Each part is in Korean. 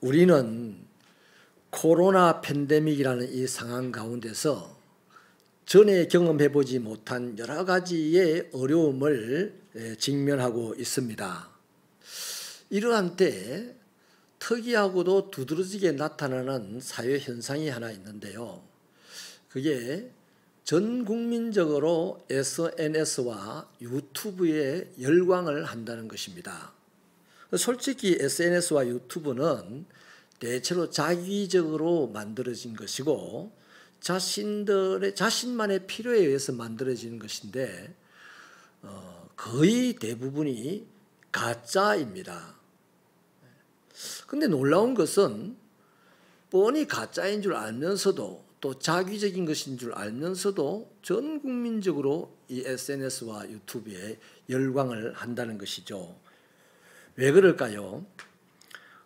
우리는 코로나 팬데믹이라는 이 상황 가운데서 전에 경험해보지 못한 여러 가지의 어려움을 직면하고 있습니다. 이러한 때 특이하고도 두드러지게 나타나는 사회 현상이 하나 있는데요. 그게 전 국민적으로 SNS와 유튜브에 열광을 한다는 것입니다. 솔직히 SNS와 유튜브는 대체로 자기적으로 만들어진 것이고 자신만의 필요에 의해서 만들어지는 것인데 거의 대부분이 가짜입니다. 근데 놀라운 것은 뻔히 가짜인 줄 알면서도 또 자기적인 것인 줄 알면서도 전 국민적으로 이 SNS와 유튜브에 열광을 한다는 것이죠. 왜 그럴까요?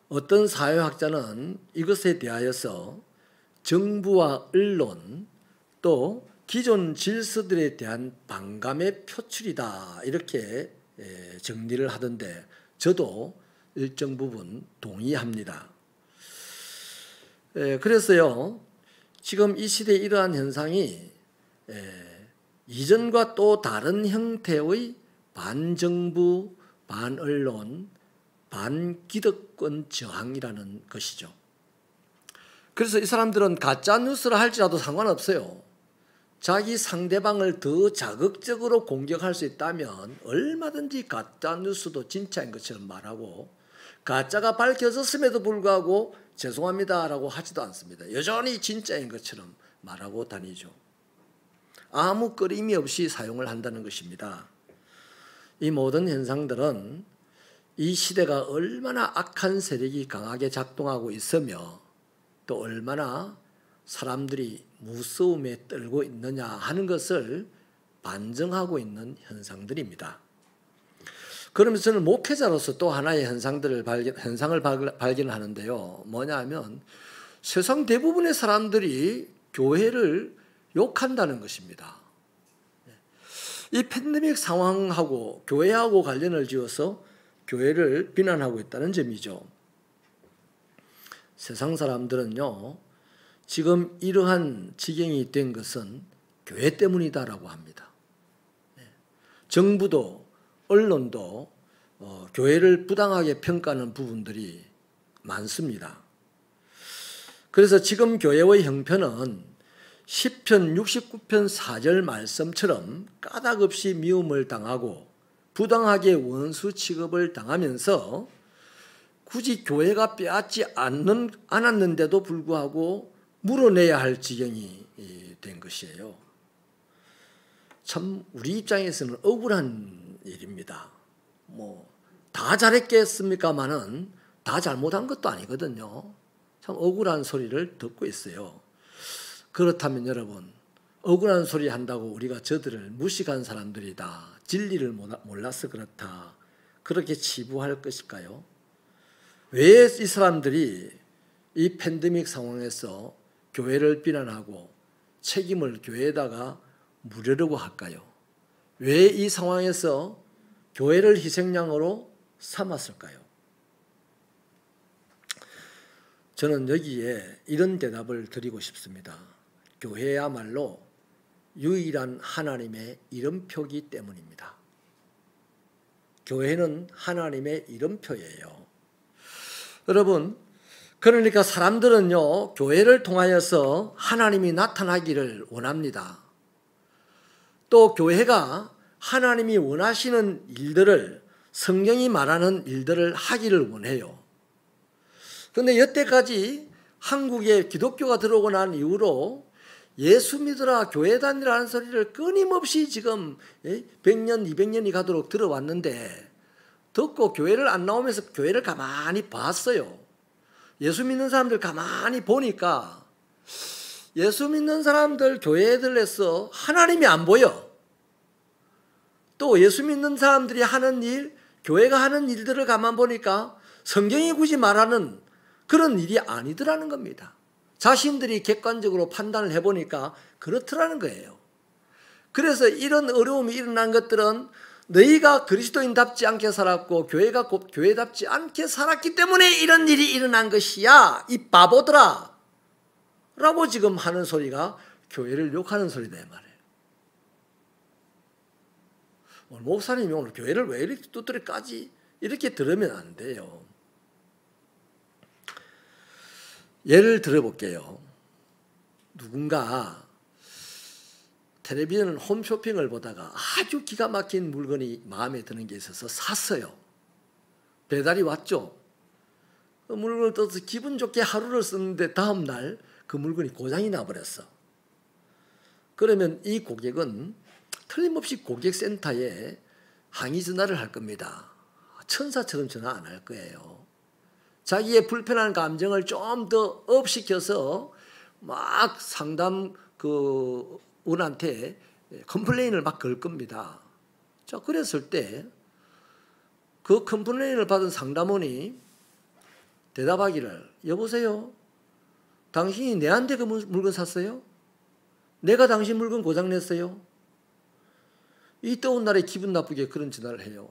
어떤 사회학자는 이것에 대하여서 정부와 언론 또 기존 질서들에 대한 반감의 표출이다 이렇게 정리를 하던데 저도 일정 부분 동의합니다. 그래서요 지금 이 시대에 이러한 현상이 이전과 또 다른 형태의 반정부, 반언론, 반기득권 저항이라는 것이죠. 그래서 이 사람들은 가짜 뉴스를 할지라도 상관없어요. 자기 상대방을 더 자극적으로 공격할 수 있다면 얼마든지 가짜 뉴스도 진짜인 것처럼 말하고 가짜가 밝혀졌음에도 불구하고 죄송합니다라고 하지도 않습니다. 여전히 진짜인 것처럼 말하고 다니죠. 아무 꺼림이 없이 사용을 한다는 것입니다. 이 모든 현상들은 이 시대가 얼마나 악한 세력이 강하게 작동하고 있으며 또 얼마나 사람들이 무서움에 떨고 있느냐 하는 것을 반증하고 있는 현상들입니다. 그러면서 저는 목회자로서 또 하나의 현상을 발견하는데요. 뭐냐 하면 세상 대부분의 사람들이 교회를 욕한다는 것입니다. 이 팬데믹 상황하고 교회하고 관련을 지어서 교회를 비난하고 있다는 점이죠. 세상 사람들은요, 지금 이러한 지경이 된 것은 교회 때문이다라고 합니다. 정부도 언론도 교회를 부당하게 평가하는 부분들이 많습니다. 그래서 지금 교회의 형편은 시편 69편 4절 말씀처럼 까닭없이 미움을 당하고 부당하게 원수 취급을 당하면서 굳이 교회가 빼앗지 않았는데도 불구하고 물어내야 할 지경이 된 것이에요. 참 우리 입장에서는 억울한 일입니다. 다 잘했겠습니까마는 다 잘못한 것도 아니거든요. 참 억울한 소리를 듣고 있어요. 그렇다면 여러분, 억울한 소리 한다고 우리가 저들을 무식한 사람들이다, 진리를 몰라서 그렇다, 그렇게 치부할 것일까요? 왜 이 사람들이 이 팬데믹 상황에서 교회를 비난하고 책임을 교회에다가 물으려고 할까요? 왜 이 상황에서 교회를 희생양으로 삼았을까요? 저는 여기에 이런 대답을 드리고 싶습니다. 교회야말로 유일한 하나님의 이름표이기 때문입니다. 교회는 하나님의 이름표예요. 여러분, 그러니까 사람들은요, 교회를 통하여서 하나님이 나타나기를 원합니다. 또 교회가 하나님이 원하시는 일들을, 성경이 말하는 일들을 하기를 원해요. 그런데 여태까지 한국에 기독교가 들어오고 난 이후로 예수 믿으라 교회 다니라는 소리를 끊임없이 지금 100년, 200년이 가도록 들어왔는데 듣고 교회를 안 나오면서 교회를 가만히 봤어요. 예수 믿는 사람들 가만히 보니까 예수 믿는 사람들 교회들에서 하나님이 안 보여. 또 예수 믿는 사람들이 하는 일, 교회가 하는 일들을 가만 보니까 성경이 굳이 말하는 그런 일이 아니더라는 겁니다. 자신들이 객관적으로 판단을 해보니까 그렇더라는 거예요. 그래서 이런 어려움이 일어난 것들은 너희가 그리스도인답지 않게 살았고 교회가 곧 교회답지 않게 살았기 때문에 이런 일이 일어난 것이야. 이 바보들아. 라고 지금 하는 소리가 교회를 욕하는 소리다 이 말이에요. 오늘 목사님이 오늘 교회를 왜 이렇게 두드려 까지? 이렇게 들으면 안 돼요. 예를 들어볼게요. 누군가 텔레비전 홈쇼핑을 보다가 아주 기가 막힌 물건이 마음에 드는 게 있어서 샀어요. 배달이 왔죠. 그 물건을 떠서 기분 좋게 하루를 쓰는데 다음 날 그 물건이 고장이 나버렸어. 그러면 이 고객은 틀림없이 고객센터에 항의 전화를 할 겁니다. 천사처럼 전화 안 할 거예요. 자기의 불편한 감정을 좀 더 업시켜서 막 상담 원한테 컴플레인을 막 걸 겁니다. 자, 그랬을 때 그 컴플레인을 받은 상담원이 대답하기를, 여보세요? 당신이 내한테 그 물건 샀어요? 내가 당신 물건 고장냈어요? 이 더운 날에 기분 나쁘게 그런 전화를 해요.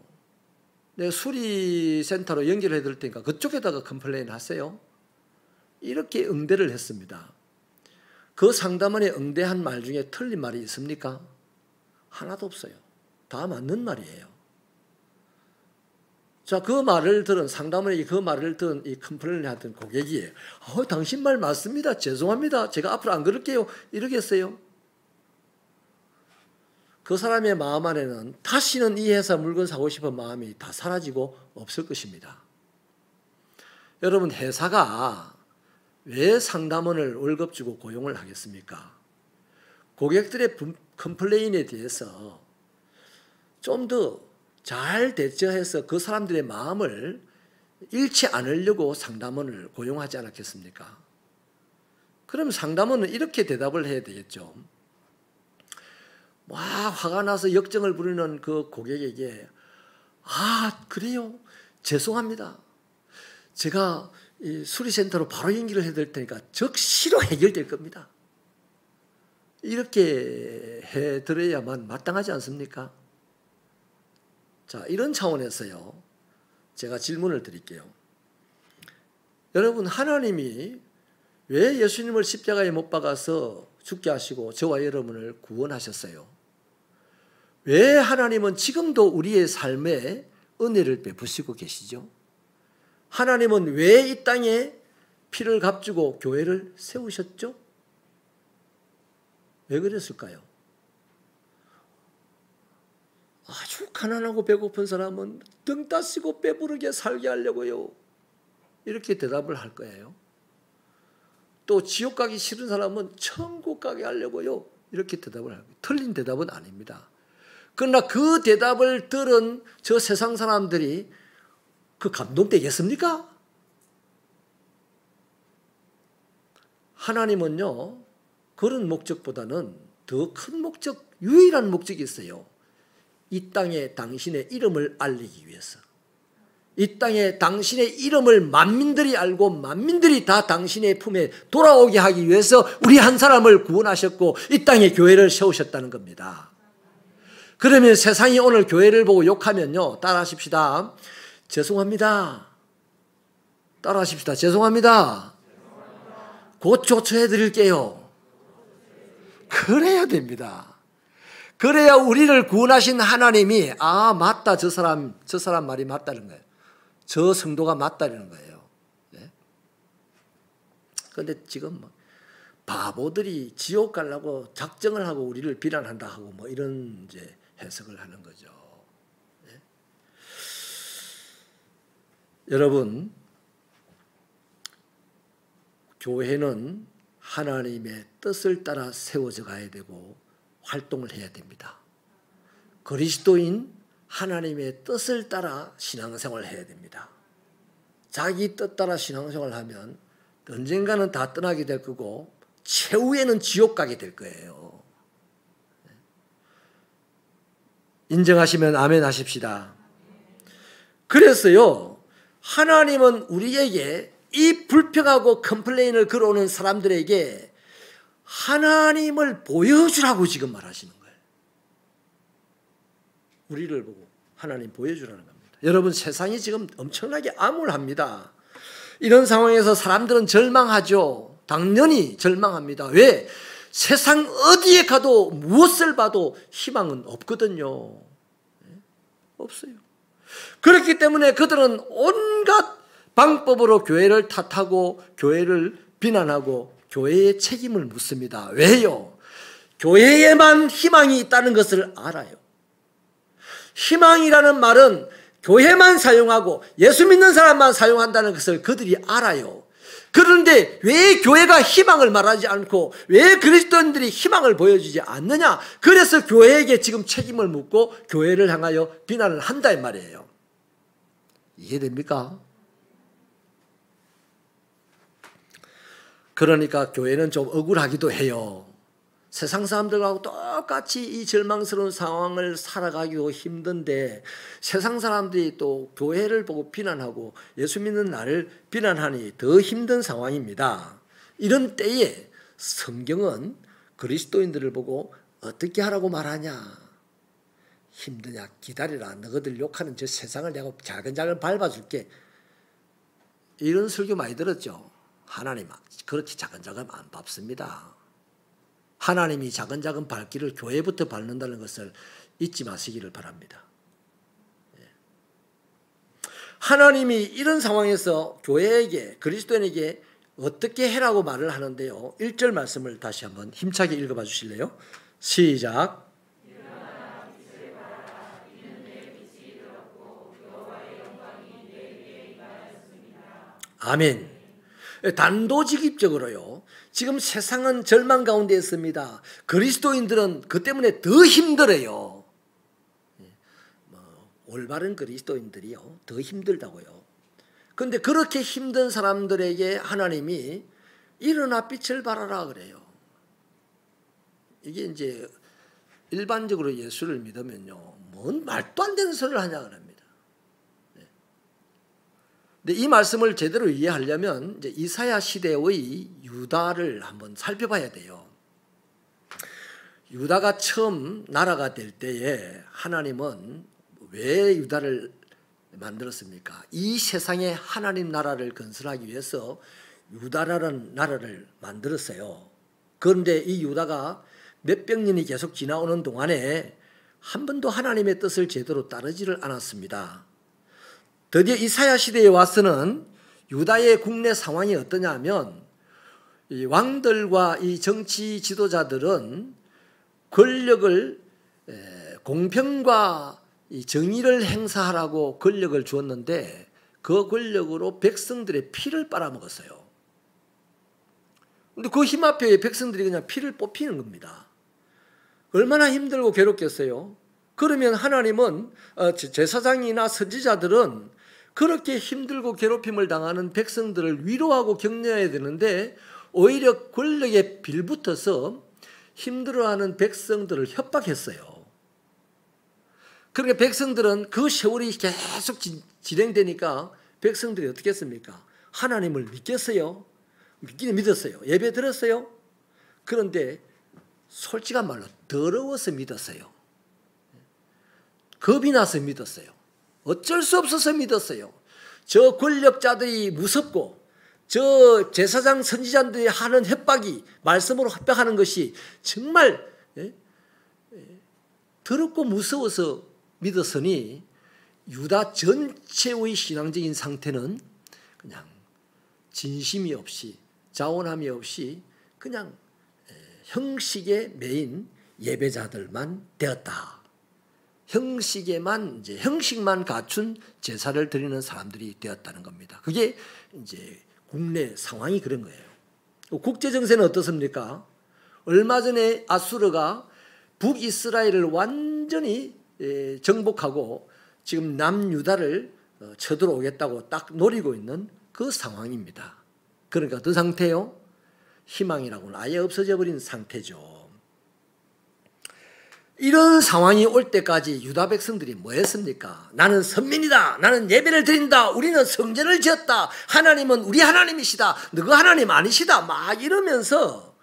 내가 수리센터로 연결해 드릴 테니까 그쪽에다가 컴플레인 하세요. 이렇게 응대를 했습니다. 그 상담원의 응대한 말 중에 틀린 말이 있습니까? 하나도 없어요. 다 맞는 말이에요. 자, 그 말을 들은 상담원에게 그 말을 들은 이 컴플레인을 하던 고객이 당신 말 맞습니다. 죄송합니다. 제가 앞으로 안 그럴게요. 이러겠어요? 그 사람의 마음 안에는 다시는 이 회사 물건 사고 싶은 마음이 다 사라지고 없을 것입니다. 여러분, 회사가 왜 상담원을 월급 주고 고용을 하겠습니까? 고객들의 컴플레인에 대해서 좀 더 잘 대처해서 그 사람들의 마음을 잃지 않으려고 상담원을 고용하지 않았겠습니까? 그럼 상담원은 이렇게 대답을 해야 되겠죠. 와, 화가 나서 역정을 부리는 그 고객에게 그래요? 죄송합니다. 제가 이 수리센터로 바로 연결을 해드릴 테니까 즉시로 해결될 겁니다. 이렇게 해드려야만 마땅하지 않습니까? 자, 이런 차원에서요, 제가 질문을 드릴게요. 여러분, 하나님이 왜 예수님을 십자가에 못 박아서 죽게 하시고 저와 여러분을 구원하셨어요? 왜 하나님은 지금도 우리의 삶에 은혜를 베푸시고 계시죠? 하나님은 왜 이 땅에 피를 값주고 교회를 세우셨죠? 왜 그랬을까요? 아주 가난하고 배고픈 사람은 등 따시고 배부르게 살게 하려고요. 이렇게 대답을 할 거예요. 또 지옥 가기 싫은 사람은 천국 가게 하려고요. 이렇게 대답을 하고, 틀린 대답은 아닙니다. 그러나 그 대답을 들은 저 세상 사람들이 그 감동되겠습니까? 하나님은요, 그런 목적보다는 더 큰 목적, 유일한 목적이 있어요. 이 땅에 당신의 이름을 알리기 위해서. 이 땅에 당신의 이름을 만민들이 알고 만민들이 다 당신의 품에 돌아오게 하기 위해서 우리 한 사람을 구원하셨고 이 땅에 교회를 세우셨다는 겁니다. 그러면 세상이 오늘 교회를 보고 욕하면요, 따라하십시다. 죄송합니다. 따라하십시다. 죄송합니다. 곧 조처해 드릴게요. 그래야 됩니다. 그래야 우리를 구원하신 하나님이 맞다, 저 사람 말이 맞다는 거예요. 저 성도가 맞다는 거예요. 그런데 지금 바보들이 지옥 가려고 작정을 하고 우리를 비난한다 하고 이런 이제 해석을 하는 거죠. 여러분, 교회는 하나님의 뜻을 따라 세워져 가야 되고 활동을 해야 됩니다. 그리스도인 하나님의 뜻을 따라 신앙생활을 해야 됩니다. 자기 뜻 따라 신앙생활을 하면 언젠가는 다 떠나게 될 거고 최후에는 지옥 가게 될 거예요. 인정하시면 아멘 하십시다. 그래서요, 하나님은 우리에게 이 불평하고 컴플레인을 걸어오는 사람들에게 하나님을 보여주라고 지금 말하시는 거예요. 우리를 보고 하나님 보여주라는 겁니다. 여러분, 세상이 지금 엄청나게 암울합니다. 이런 상황에서 사람들은 절망하죠. 당연히 절망합니다. 왜? 세상 어디에 가도 무엇을 봐도 희망은 없거든요. 없어요. 그렇기 때문에 그들은 온갖 방법으로 교회를 탓하고 교회를 비난하고 교회의 책임을 묻습니다. 왜요? 교회에만 희망이 있다는 것을 알아요. 희망이라는 말은 교회만 사용하고 예수 믿는 사람만 사용한다는 것을 그들이 알아요. 그런데 왜 교회가 희망을 말하지 않고 왜 그리스도인들이 희망을 보여주지 않느냐? 그래서 교회에게 지금 책임을 묻고 교회를 향하여 비난을 한다 이 말이에요. 이해됩니까? 그러니까 교회는 좀 억울하기도 해요. 세상 사람들하고 똑같이 이 절망스러운 상황을 살아가기도 힘든데 세상 사람들이 또 교회를 보고 비난하고 예수 믿는 나를 비난하니 더 힘든 상황입니다. 이런 때에 성경은 그리스도인들을 보고 어떻게 하라고 말하냐? 힘드냐? 기다리라. 너희들 욕하는 저 세상을 내가 자근자근 밟아줄게. 이런 설교 많이 들었죠. 하나님 그렇게 자근자근 안 밟습니다. 하나님이 자근자근 밟기를 교회부터 밟는다는 것을 잊지 마시기를 바랍니다. 하나님이 이런 상황에서 교회에게 그리스도인에게 어떻게 해라고 말을 하는데요. 1절 말씀을 다시 한번 힘차게 읽어봐 주실래요? 시작. 아멘. 단도직입적으로요. 지금 세상은 절망 가운데 있습니다. 그리스도인들은 그 때문에 더 힘들어요. 올바른 그리스도인들이요. 더 힘들다고요. 그런데 그렇게 힘든 사람들에게 하나님이 일어나 빛을 발하라 그래요. 이게 이제 일반적으로 예수를 믿으면요. 뭔 말도 안 되는 소리를 하냐 그럽니다. 근데 이 말씀을 제대로 이해하려면 이제 이사야 시대의 유다를 한번 살펴봐야 돼요. 유다가 처음 나라가 될 때에 하나님은 왜 유다를 만들었습니까? 이 세상에 하나님 나라를 건설하기 위해서 유다라는 나라를 만들었어요. 그런데 이 유다가 몇백 년이 계속 지나오는 동안에 한 번도 하나님의 뜻을 제대로 따르지를 않았습니다. 드디어 이사야 시대에 와서는 유다의 국내 상황이 어떠냐 하면 이 왕들과 이 정치 지도자들은 권력을 공평과 이 정의를 행사하라고 권력을 주었는데 그 권력으로 백성들의 피를 빨아먹었어요. 그런데 그 힘 앞에 백성들이 그냥 피를 뽑히는 겁니다. 얼마나 힘들고 괴롭겠어요. 그러면 하나님은 제사장이나 선지자들은 그렇게 힘들고 괴롭힘을 당하는 백성들을 위로하고 격려해야 되는데 오히려 권력에 빌붙어서 힘들어하는 백성들을 협박했어요. 그러니까 백성들은 그 세월이 계속 진행되니까 백성들이 어떻게 했습니까? 하나님을 믿겠어요? 믿기는 믿었어요. 예배 드렸어요? 그런데 솔직한 말로 더러워서 믿었어요. 겁이 나서 믿었어요. 어쩔 수 없어서 믿었어요. 저 권력자들이 무섭고 저 제사장 선지자들이 하는 협박이 말씀으로 협박하는 것이 정말 더럽고 무서워서 믿었으니 유다 전체의 신앙적인 상태는 그냥 진심이 없이 자원함이 없이 그냥 형식에 매인 예배자들만 되었다. 형식에만 이제 형식만 갖춘 제사를 드리는 사람들이 되었다는 겁니다. 그게 이제 국내 상황이 그런 거예요. 국제 정세는 어떻습니까? 얼마 전에 아수르가 북이스라엘을 완전히 정복하고 지금 남유다를 쳐들어오겠다고 딱 노리고 있는 그 상황입니다. 그러니까 그 상태요. 희망이라고는 아예 없어져 버린 상태죠. 이런 상황이 올 때까지 유다 백성들이 뭐 했습니까? 나는 선민이다. 나는 예배를 드린다. 우리는 성전을 지었다. 하나님은 우리 하나님이시다. 너그 하나님 아니시다. 막 이러면서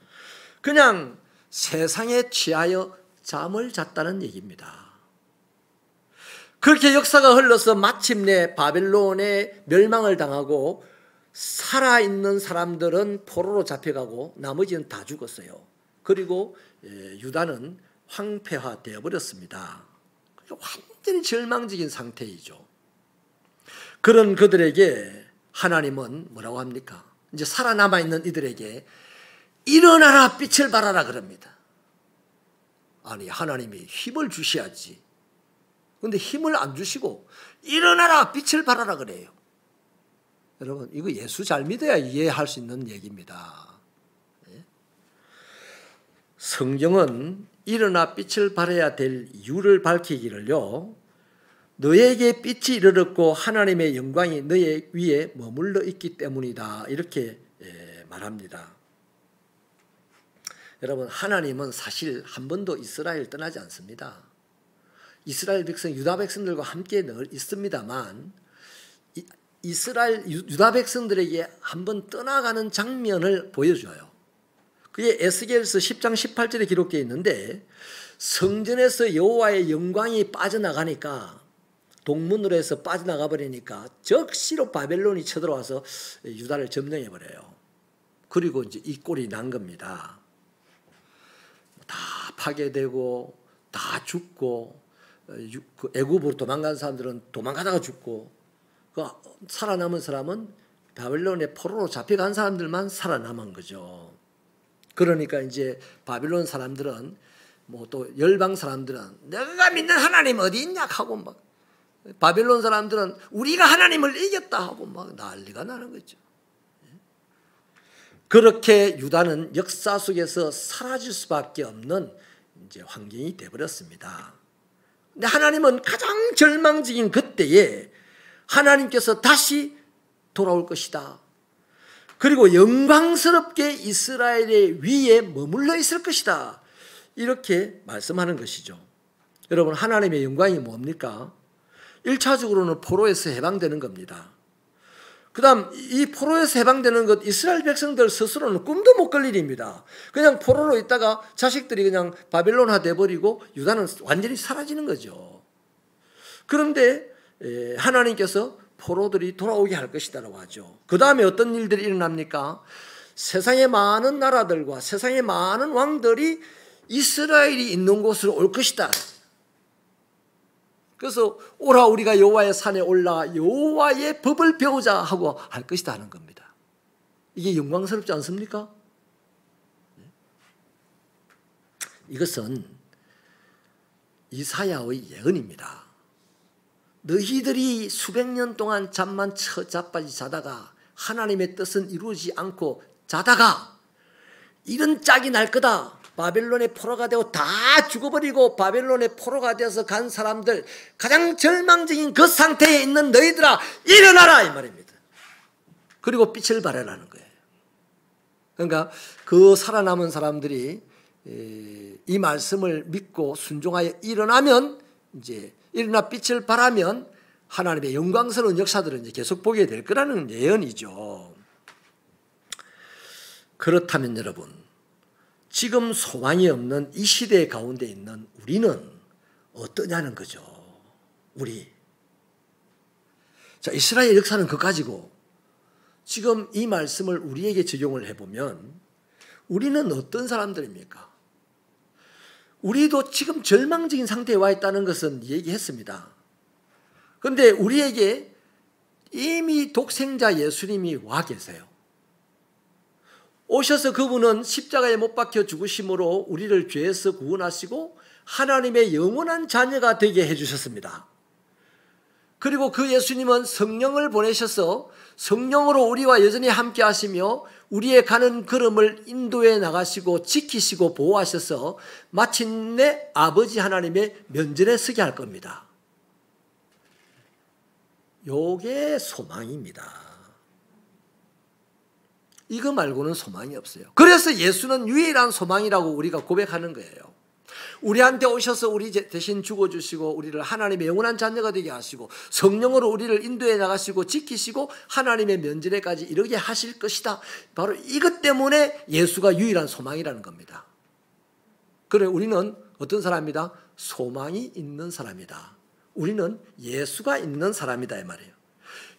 그냥 세상에 취하여 잠을 잤다는 얘기입니다. 그렇게 역사가 흘러서 마침내 바벨론의 멸망을 당하고 살아있는 사람들은 포로로 잡혀가고 나머지는 다 죽었어요. 그리고 유다는 황폐화되어 버렸습니다. 완전히 절망적인 상태이죠. 그런 그들에게 하나님은 뭐라고 합니까? 이제 살아남아 있는 이들에게 일어나라, 빛을 발하라 그럽니다. 아니, 하나님이 힘을 주셔야지. 그런데 힘을 안 주시고 일어나라, 빛을 발하라 그래요. 여러분, 이거 예수 잘 믿어야 이해할 수 있는 얘기입니다. 성경은 일어나 빛을 발해야 될 이유를 밝히기를요, 너에게 빛이 이르렀고 하나님의 영광이 너의 위에 머물러 있기 때문이다, 이렇게 말합니다. 여러분, 하나님은 사실 한 번도 이스라엘 떠나지 않습니다. 이스라엘 백성, 유다 백성들과 함께 늘 있습니다만 유다 백성들에게 한번 떠나가는 장면을 보여줘요. 그게 에스겔서 10장 18절에 기록되어 있는데, 성전에서 여호와의 영광이 빠져나가니까, 동문으로 해서 빠져나가 버리니까 적시로 바벨론이 쳐들어와서 유다를 점령해 버려요. 그리고 이제 이 꼴이 난 겁니다. 다 파괴되고 다 죽고, 애굽으로 도망간 사람들은 도망가다가 죽고, 살아남은 사람은 바벨론의 포로로 잡혀간 사람들만 살아남은 거죠. 그러니까 이제 바벨론 사람들은, 뭐 또 열방 사람들은 내가 믿는 하나님 어디 있냐 하고, 막 바벨론 사람들은 우리가 하나님을 이겼다 하고 막 난리가 나는 거죠. 그렇게 유다는 역사 속에서 사라질 수밖에 없는 이제 환경이 되어버렸습니다. 근데 하나님은 가장 절망적인 그때에 하나님께서 다시 돌아올 것이다. 그리고 영광스럽게 이스라엘의 위에 머물러 있을 것이다. 이렇게 말씀하는 것이죠. 여러분, 하나님의 영광이 뭡니까? 1차적으로는 포로에서 해방되는 겁니다. 그 다음, 이 포로에서 해방되는 것, 이스라엘 백성들 스스로는 꿈도 못 꿀 일입니다. 그냥 포로로 있다가 자식들이 그냥 바벨론화 돼버리고 유다는 완전히 사라지는 거죠. 그런데 하나님께서 포로들이 돌아오게 할 것이다라고 하죠. 그 다음에 어떤 일들이 일어납니까? 세상의 많은 나라들과 세상의 많은 왕들이 이스라엘이 있는 곳으로 올 것이다. 그래서 오라 우리가 여호와의 산에 올라 여호와의 법을 배우자 하고 할 것이다 하는 겁니다. 이게 영광스럽지 않습니까? 이것은 이사야의 예언입니다. 너희들이 수백 년 동안 잠만 자빠지 자다가 하나님의 뜻은 이루어지지 않고 자다가 이런 짝이 날 거다. 바벨론의 포로가 되고 다 죽어버리고 바벨론의 포로가 되어서 간 사람들, 가장 절망적인 그 상태에 있는 너희들아 일어나라 이 말입니다. 그리고 빛을 발하라는 거예요. 그러니까 그 살아남은 사람들이 이 말씀을 믿고 순종하여 일어나면, 이제 일어나 빛을 발하면 하나님의 영광스러운 역사들을 이제 계속 보게 될 거라는 예언이죠. 그렇다면 여러분, 지금 소망이 없는 이 시대 가운데 있는 우리는 어떠냐는 거죠. 우리. 자, 이스라엘 역사는 그까지고, 지금 이 말씀을 우리에게 적용을 해보면 우리는 어떤 사람들입니까? 우리도 지금 절망적인 상태에 와 있다는 것은 얘기했습니다. 그런데 우리에게 이미 독생자 예수님이 와 계세요. 오셔서 그분은 십자가에 못 박혀 죽으심으로 우리를 죄에서 구원하시고 하나님의 영원한 자녀가 되게 해주셨습니다. 그리고 그 예수님은 성령을 보내셔서 성령으로 우리와 여전히 함께 하시며 우리의 가는 걸음을 인도해 나가시고 지키시고 보호하셔서 마침내 아버지 하나님의 면전에 서게 할 겁니다. 요게 소망입니다. 이거 말고는 소망이 없어요. 그래서 예수는 유일한 소망이라고 우리가 고백하는 거예요. 우리한테 오셔서 우리 대신 죽어주시고 우리를 하나님의 영원한 자녀가 되게 하시고 성령으로 우리를 인도해 나가시고 지키시고 하나님의 면전에까지 이르게 하실 것이다. 바로 이것 때문에 예수가 유일한 소망이라는 겁니다. 그래, 우리는 어떤 사람이다? 소망이 있는 사람이다. 우리는 예수가 있는 사람이다 이 말이에요.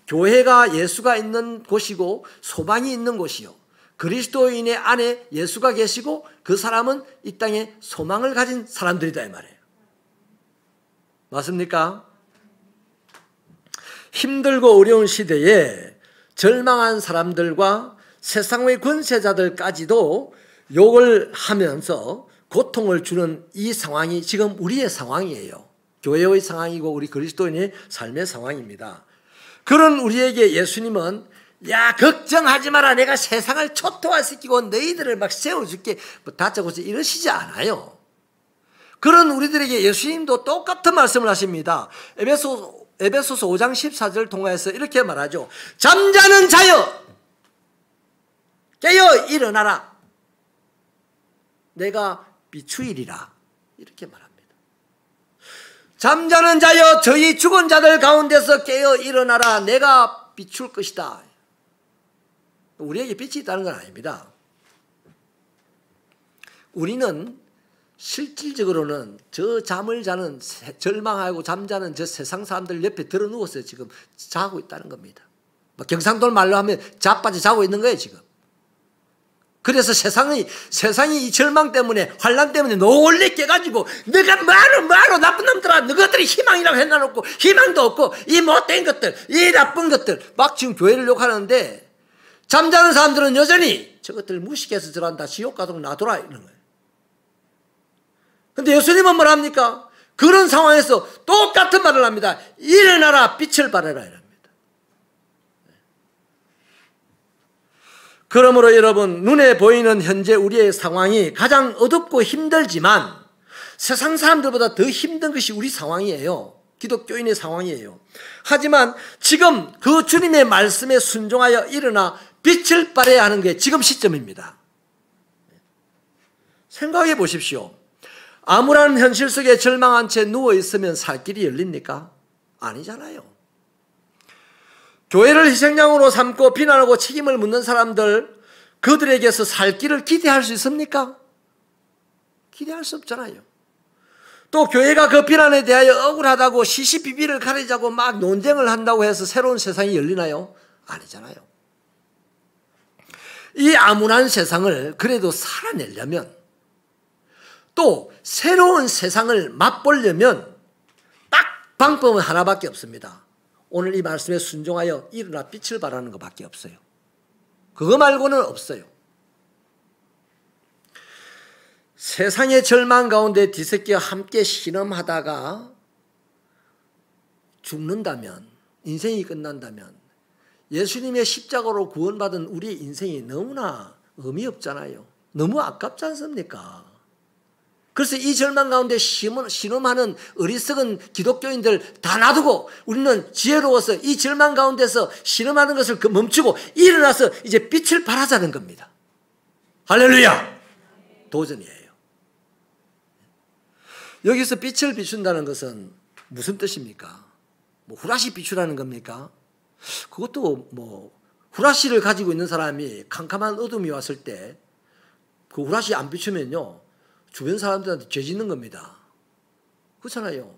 교회가 예수가 있는 곳이고 소망이 있는 곳이요. 그리스도인의 안에 예수가 계시고 그 사람은 이 땅에 소망을 가진 사람들이다 이 말이에요. 맞습니까? 힘들고 어려운 시대에 절망한 사람들과 세상의 권세자들까지도 욕을 하면서 고통을 주는 이 상황이 지금 우리의 상황이에요. 교회의 상황이고 우리 그리스도인의 삶의 상황입니다. 그런 우리에게 예수님은 야 걱정하지 마라 내가 세상을 초토화시키고 너희들을 막 세워줄게 뭐 다짜고짜 이러시지 않아요. 그런 우리들에게 예수님도 똑같은 말씀을 하십니다. 에베소서 5장 14절을 통해서 이렇게 말하죠. 잠자는 자여 깨어 일어나라 내가 비추이리라 이렇게 말합니다. 잠자는 자여 저희 죽은 자들 가운데서 깨어 일어나라 내가 비출 것이다. 우리에게 빛이 있다는 건 아닙니다. 우리는 실질적으로는 저 잠을 자는 절망하고 잠자는 저 세상 사람들 옆에 들어 누워서 지금 자고 있다는 겁니다. 경상도 말로 하면 자빠져 자고 있는 거예요 지금. 그래서 세상이 이 절망 때문에 환난 때문에 놀래 깨가지고 너가 뭐하러 나쁜 놈들아 너희들이 희망이라고 해놔놓고 희망도 없고 이 못된 것들 이 나쁜 것들 막 지금 교회를 욕하는데 잠자는 사람들은 여전히 저것들 무식해서 저런다 지옥 가도록 놔둬라 이런 거예요. 근데 예수님은 뭐랍니까? 그런 상황에서 똑같은 말을 합니다. 일어나라 빛을 발해라 이랍니다. 그러므로 여러분 눈에 보이는 현재 우리의 상황이 가장 어둡고 힘들지만 세상 사람들보다 더 힘든 것이 우리 상황이에요. 기독교인의 상황이에요. 하지만 지금 그 주님의 말씀에 순종하여 일어나 빛을 발해야 하는 게 지금 시점입니다. 생각해 보십시오. 암울한 현실 속에 절망한 채 누워있으면 살 길이 열립니까? 아니잖아요. 교회를 희생양으로 삼고 비난하고 책임을 묻는 사람들 그들에게서 살 길을 기대할 수 있습니까? 기대할 수 없잖아요. 또 교회가 그 비난에 대하여 억울하다고 시시비비를 가리자고 막 논쟁을 한다고 해서 새로운 세상이 열리나요? 아니잖아요. 이 암울한 세상을 그래도 살아내려면 또 새로운 세상을 맛보려면 딱 방법은 하나밖에 없습니다. 오늘 이 말씀에 순종하여 일어나 빛을 발하는 것밖에 없어요. 그거 말고는 없어요. 세상의 절망 가운데 뒤섞여 함께 신음하다가 죽는다면 인생이 끝난다면 예수님의 십자가로 구원받은 우리의 인생이 너무나 의미 없잖아요. 너무 아깝지 않습니까? 그래서 이 절망 가운데 신음하는 어리석은 기독교인들 다 놔두고 우리는 지혜로워서 이 절망 가운데서 신음하는 것을 멈추고 일어나서 이제 빛을 발하자는 겁니다. 할렐루야! 도전이에요. 여기서 빛을 비춘다는 것은 무슨 뜻입니까? 뭐 후라시 비추라는 겁니까? 그것도 뭐 후라시를 가지고 있는 사람이 캄캄한 어둠이 왔을 때 그 후라시 안 비추면요 주변 사람들한테 죄 짓는 겁니다. 그렇잖아요.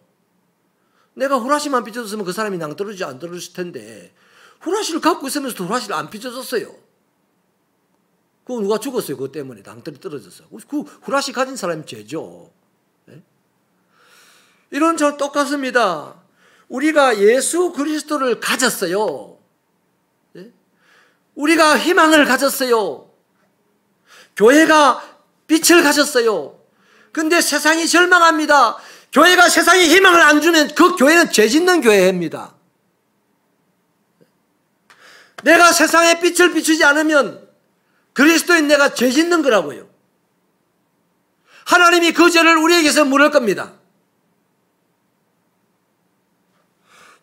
내가 후라시만 비춰줬으면 그 사람이 낭떠러지 안 떨어질 텐데 후라시를 갖고 있으면서도 후라시를 안 비춰줬어요. 그거 누가 죽었어요. 그것 때문에 낭떠러지 떨어졌어요. 그 후라시 가진 사람이 죄죠. 네? 이런 저 똑같습니다. 우리가 예수 그리스도를 가졌어요. 네? 우리가 희망을 가졌어요. 교회가 빛을 가졌어요. 근데 세상이 절망합니다. 교회가 세상에 희망을 안 주면 그 교회는 죄 짓는 교회입니다. 내가 세상에 빛을 비추지 않으면 그리스도인 내가 죄 짓는 거라고요. 하나님이 그 죄를 우리에게서 물을 겁니다.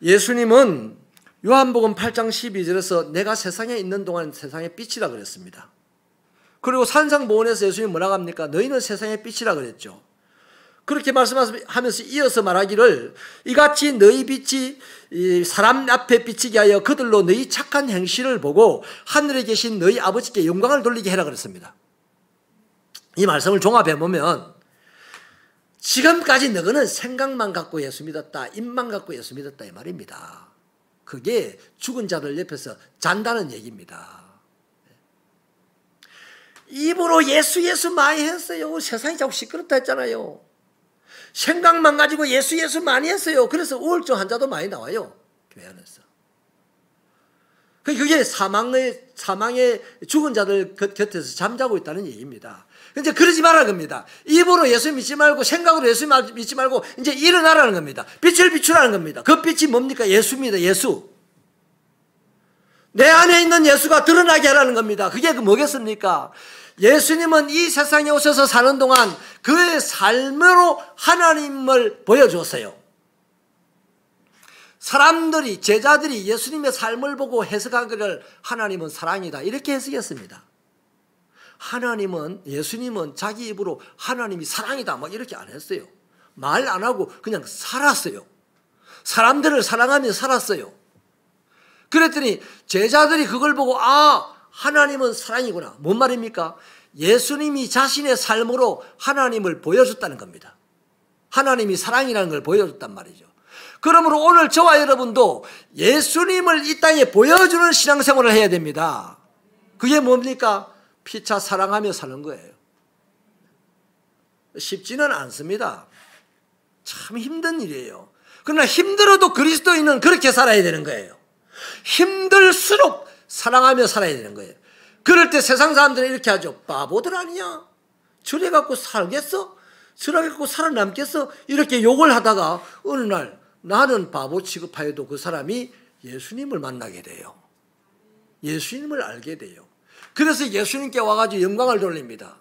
예수님은 요한복음 8장 12절에서 내가 세상에 있는 동안 세상의 빛이라 그랬습니다. 그리고 산상보훈에서 예수님이 뭐라고 합니까? 너희는 세상의 빛이라 그랬죠. 그렇게 말씀하면서 이어서 말하기를 이같이 너희 빛이 사람 앞에 비치게 하여 그들로 너희 착한 행실을 보고 하늘에 계신 너희 아버지께 영광을 돌리게 해라 그랬습니다. 이 말씀을 종합해 보면 지금까지 너희는 생각만 갖고 예수 믿었다, 입만 갖고 예수 믿었다 이 말입니다. 그게 죽은 자들 옆에서 잔다는 얘기입니다. 입으로 예수 많이 했어요. 세상이 자꾸 시끄럽다 했잖아요. 생각만 가지고 예수 많이 했어요. 그래서 우울증 환자도 많이 나와요. 교회 안에서. 그게 사망의 죽은 자들 곁에서 잠자고 있다는 얘기입니다. 이제 그러지 말라는 겁니다. 입으로 예수 믿지 말고 생각으로 예수 믿지 말고 이제 일어나라는 겁니다. 빛을 비추라는 겁니다. 그 빛이 뭡니까? 예수입니다. 예수. 내 안에 있는 예수가 드러나게 하라는 겁니다. 그게 뭐겠습니까? 예수님은 이 세상에 오셔서 사는 동안 그의 삶으로 하나님을 보여주었어요. 사람들이, 제자들이 예수님의 삶을 보고 해석하기를 하나님은 사랑이다 이렇게 해석했습니다. 예수님은 자기 입으로 하나님이 사랑이다 막 이렇게 안 했어요. 말 안 하고 그냥 살았어요. 사람들을 사랑하며 살았어요. 그랬더니 제자들이 그걸 보고 하나님은 사랑이구나. 뭔 말입니까? 예수님이 자신의 삶으로 하나님을 보여줬다는 겁니다. 하나님이 사랑이라는 걸 보여줬단 말이죠. 그러므로 오늘 저와 여러분도 예수님을 이 땅에 보여주는 신앙생활을 해야 됩니다. 그게 뭡니까? 피차 사랑하며 사는 거예요. 쉽지는 않습니다. 참 힘든 일이에요. 그러나 힘들어도 그리스도인은 그렇게 살아야 되는 거예요. 힘들수록 사랑하며 살아야 되는 거예요. 그럴 때 세상 사람들은 이렇게 하죠. 바보들 아니야? 저래 갖고 살겠어? 저래 갖고 살아남겠어? 이렇게 욕을 하다가 어느 날 나는 바보 취급하여도 그 사람이 예수님을 만나게 돼요. 예수님을 알게 돼요. 그래서 예수님께 와가지고 영광을 돌립니다.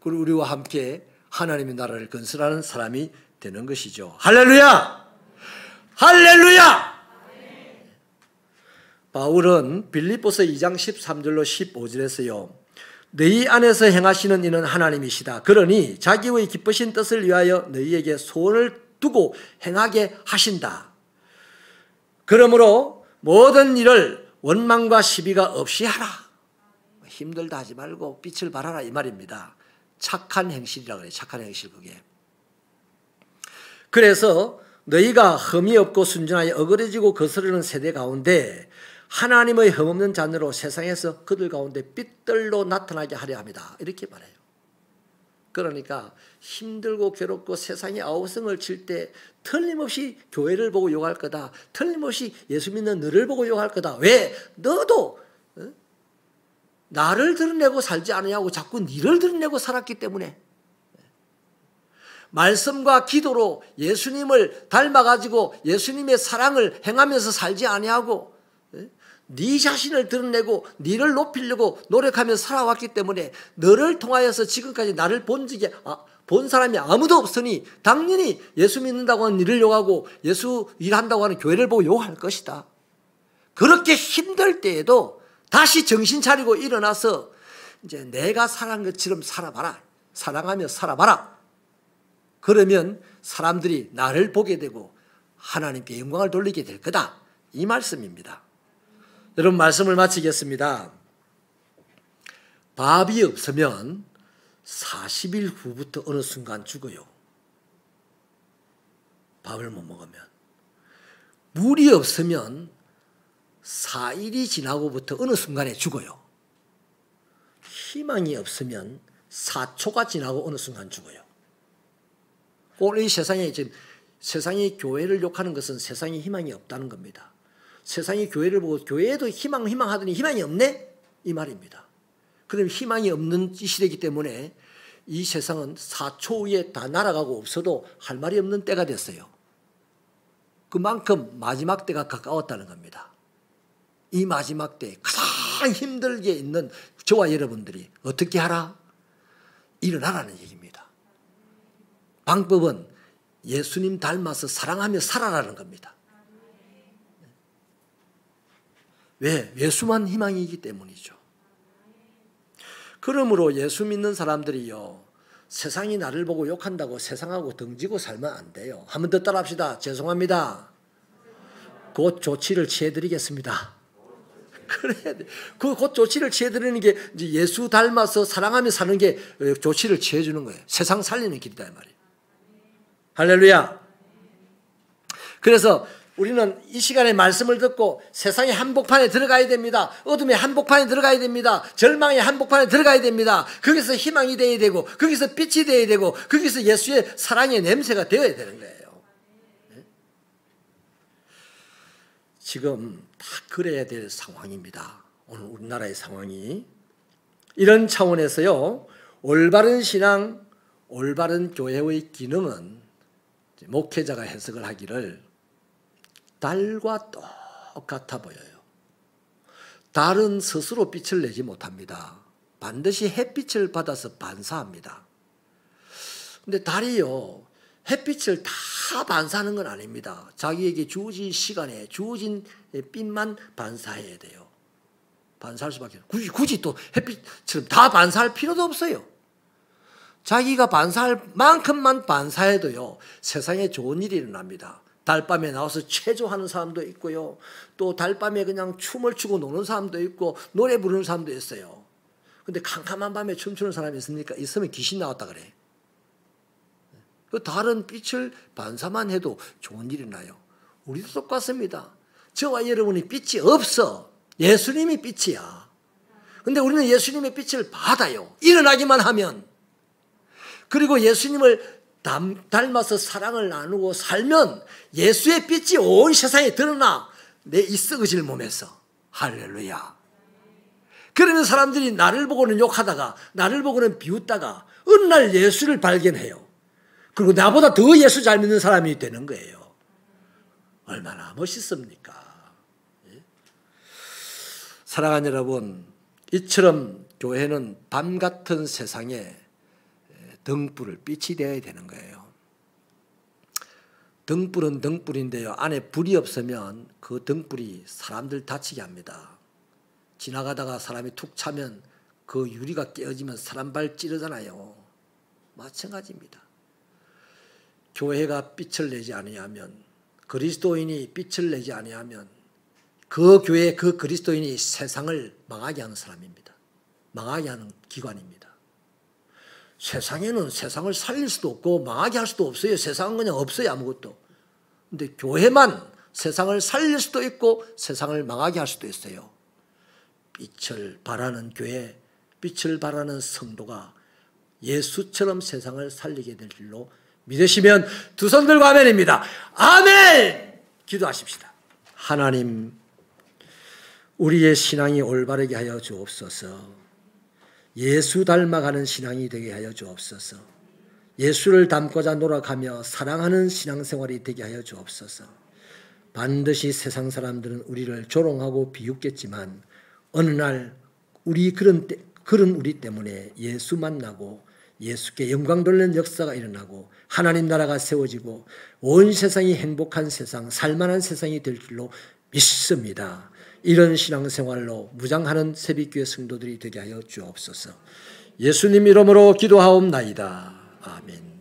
그리고 우리와 함께 하나님의 나라를 건설하는 사람이 되는 것이죠. 할렐루야! 할렐루야! 바울은 빌립보서 2장 13절로 15절에서요. 너희 안에서 행하시는 이는 하나님이시다. 그러니 자기의 기쁘신 뜻을 위하여 너희에게 소원을 두고 행하게 하신다. 그러므로 모든 일을 원망과 시비가 없이 하라. 힘들다 하지 말고 빛을 발하라 이 말입니다. 착한 행실이라고 그래요. 착한 행실 그게. 그래서 너희가 흠이 없고 순전하여 어그러지고 거스르는 세대 가운데 하나님의 흠없는 자녀로 세상에서 그들 가운데 빛들로 나타나게 하려 합니다. 이렇게 말해요. 그러니까 힘들고 괴롭고 세상에 아우성을 칠 때 틀림없이 교회를 보고 욕할 거다. 틀림없이 예수 믿는 너를 보고 욕할 거다. 왜? 너도 나를 드러내고 살지 않으냐고 자꾸 니를 드러내고 살았기 때문에. 말씀과 기도로 예수님을 닮아가지고 예수님의 사랑을 행하면서 살지 아니하고 네 자신을 드러내고 니를 높이려고 노력하면서 살아왔기 때문에 너를 통하여서 지금까지 나를 본 사람이 아무도 없으니 당연히 예수 믿는다고 하는 니를 욕하고 예수 일한다고 하는 교회를 보고 욕할 것이다. 그렇게 힘들 때에도 다시 정신 차리고 일어나서 이제 내가 살아간 것처럼 살아봐라. 사랑하며 살아봐라. 그러면 사람들이 나를 보게 되고 하나님께 영광을 돌리게 될 거다. 이 말씀입니다. 여러분 말씀을 마치겠습니다. 밥이 없으면 40일 후부터 어느 순간 죽어요. 밥을 못 먹으면. 물이 없으면 4일이 지나고부터 어느 순간에 죽어요. 희망이 없으면 4초가 지나고 어느 순간 죽어요. 오늘 이 세상에 지금 세상이 교회를 욕하는 것은 세상에 희망이 없다는 겁니다. 세상이 교회를 보고 교회에도 희망하더니 희망이 없네? 이 말입니다. 그럼 희망이 없는 시대이기 때문에 이 세상은 4초 후에 다 날아가고 없어도 할 말이 없는 때가 됐어요. 그만큼 마지막 때가 가까웠다는 겁니다. 이 마지막 때 가장 힘들게 있는 저와 여러분들이 어떻게 하라? 일어나라는 얘기입니다. 방법은 예수님 닮아서 사랑하며 살아라는 겁니다. 왜? 예수만 희망이기 때문이죠. 그러므로 예수 믿는 사람들이요, 세상이 나를 보고 욕한다고 세상하고 등지고 살면 안 돼요. 한 번 더 따라합시다. 죄송합니다. 곧 조치를 취해드리겠습니다. 그래야 돼. 곧 조치를 취해드리는 게 이제 예수 닮아서 사랑하며 사는 게 조치를 취해주는 거예요. 세상 살리는 길이다 이 말이에요. 할렐루야. 그래서 우리는 이 시간에 말씀을 듣고 세상의 한복판에 들어가야 됩니다. 어둠의 한복판에 들어가야 됩니다. 절망의 한복판에 들어가야 됩니다. 거기서 희망이 되어야 되고 거기서 빛이 되어야 되고 거기서 예수의 사랑의 냄새가 되어야 되는 거예요. 지금 다 그래야 될 상황입니다. 오늘 우리나라의 상황이. 이런 차원에서요, 올바른 신앙, 올바른 교회의 기능은 목회자가 해석을 하기를 달과 똑같아 보여요. 달은 스스로 빛을 내지 못합니다. 반드시 햇빛을 받아서 반사합니다. 근데 달이요, 햇빛을 다 반사하는 건 아닙니다. 자기에게 주어진 시간에 주어진 빛만 반사해야 돼요. 반사할 수밖에 없어요. 굳이 또 햇빛처럼 다 반사할 필요도 없어요. 자기가 반사할 만큼만 반사해도요, 세상에 좋은 일이 일어납니다. 달밤에 나와서 체조하는 사람도 있고요. 또 달밤에 그냥 춤을 추고 노는 사람도 있고 노래 부르는 사람도 있어요. 근데 캄캄한 밤에 춤추는 사람이 있습니까? 있으면 귀신 나왔다 그래. 그 다른 빛을 반사만 해도 좋은 일이 나요. 우리도 똑같습니다. 저와 여러분이 빛이 없어. 예수님이 빛이야. 근데 우리는 예수님의 빛을 받아요. 일어나기만 하면. 그리고 예수님을 닮아서 사랑을 나누고 살면 예수의 빛이 온 세상에 드러나 내 이 썩어질 몸에서. 할렐루야. 그러면 사람들이 나를 보고는 욕하다가 나를 보고는 비웃다가 어느 날 예수를 발견해요. 그리고 나보다 더 예수 잘 믿는 사람이 되는 거예요. 얼마나 멋있습니까? 사랑하는 여러분, 이처럼 교회는 밤 같은 세상에 등불을 빛이 되어야 되는 거예요. 등불은 등불인데요, 안에 불이 없으면 그 등불이 사람들 다치게 합니다. 지나가다가 사람이 툭 차면 그 유리가 깨어지면 사람 발 찌르잖아요. 마찬가지입니다. 교회가 빛을 내지 아니하면, 그리스도인이 빛을 내지 아니하면 그 교회, 그 그리스도인이 세상을 망하게 하는 사람입니다. 망하게 하는 기관입니다. 세상에는 세상을 살릴 수도 없고 망하게 할 수도 없어요. 세상은 그냥 없어요, 아무것도. 근데 교회만 세상을 살릴 수도 있고 세상을 망하게 할 수도 있어요. 빛을 발하는 교회, 빛을 발하는 성도가 예수처럼 세상을 살리게 될 줄로 믿으시면 두 손 들고 아멘입니다. 아멘! 기도하십시다. 하나님, 우리의 신앙이 올바르게 하여 주옵소서. 예수 닮아가는 신앙이 되게 하여 주옵소서. 예수를 닮고자 노력하며 사랑하는 신앙생활이 되게 하여 주옵소서. 반드시 세상 사람들은 우리를 조롱하고 비웃겠지만 어느 날 그런 우리 때문에 예수 만나고 예수께 영광 돌리는 역사가 일어나고 하나님 나라가 세워지고 온 세상이 행복한 세상, 살만한 세상이 될 줄로 믿습니다. 이런 신앙생활로 무장하는 새벽교회 성도들이 되게 하여 주옵소서. 예수님 이름으로 기도하옵나이다. 아멘.